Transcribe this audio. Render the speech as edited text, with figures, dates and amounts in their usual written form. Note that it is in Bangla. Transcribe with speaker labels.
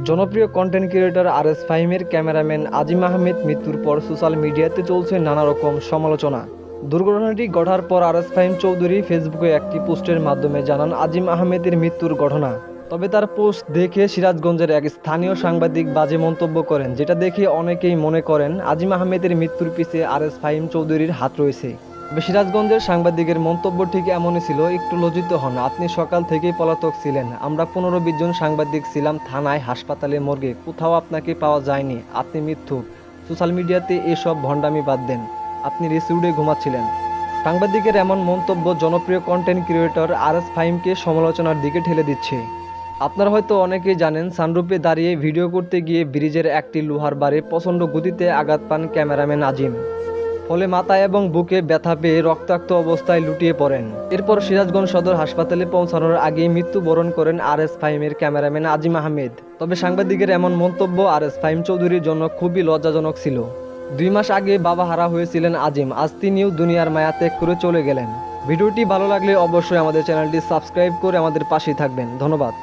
Speaker 1: জনপ্রিয় কন্টেন্ট ক্রিয়েটর আরএস ফাহিমের ক্যামেরাম্যান আজিম আহমেদ মৃত্যুর পর সোশ্যাল মিডিয়াতে চলছে নানা রকম সমালোচনা। দুর্ঘটনাটি ঘটার পর আরএস ফাহিম চৌধুরী ফেসবুকে একটি পোস্টের মাধ্যমে জানান আজিম আহমেদের মৃত্যুর ঘটনা। তবে তার পোস্ট দেখে সিরাজগঞ্জের এক স্থানীয় সাংবাদিক বাজে মন্তব্য করেন, যেটা দেখে অনেকেই মনে করেন আজিম আহমেদের মৃত্যুর পিছে আরএস ফাহিম চৌধুরীর হাত রয়েছে। তবে সিরাজগঞ্জের সাংবাদিকের মন্তব্য ঠিক এমনই ছিল, একটু লজ্জিত হন, আপনি সকাল থেকেই পলাতক ছিলেন, আমরা 15-20 জন সাংবাদিক ছিলাম থানায়, হাসপাতালে, মর্গে, কোথাও আপনাকে পাওয়া যায়নি, আপনি মিথ্যুক। সোশ্যাল মিডিয়াতে এসব ভণ্ডামি বাদ দেন, আপনি রেসিউডে ঘুমাচ্ছিলেন। সাংবাদিকের এমন মন্তব্য জনপ্রিয় কন্টেন্ট ক্রিয়েটর আরএস ফাহিমকে সমালোচনার দিকে ঠেলে দিচ্ছে। আপনারা হয়তো অনেকেই জানেন, সানরুফে দাঁড়িয়ে ভিডিও করতে গিয়ে ব্রিজের একটি লোহার বারে প্রচণ্ড গতিতে আঘাত পান ক্যামেরাম্যান আজিম। ফলে মাথা এবং বুকে ব্যথা পেয়ে রক্তাক্ত অবস্থায় লুটিয়ে পড়েন। এরপর সিরাজগঞ্জ সদর হাসপাতালে পৌঁছানোর আগেই মৃত্যুবরণ করেন আরএস ফাহিমের ক্যামেরাম্যান আজিম আহমেদ। তবে সাংবাদিকের এমন মন্তব্য আরএস ফাহিম চৌধুরীর জন্য খুবই লজ্জাজনক ছিল। 2 মাস আগে বাবা হারা হয়েছিলেন আজিম, আজ তিনিও দুনিয়ার মায়া ত্যাগ করে চলে গেলেন। ভিডিওটি ভালো লাগলে অবশ্যই আমাদের চ্যানেলটি সাবস্ক্রাইব করে আমাদের পাশেই থাকবেন। ধন্যবাদ।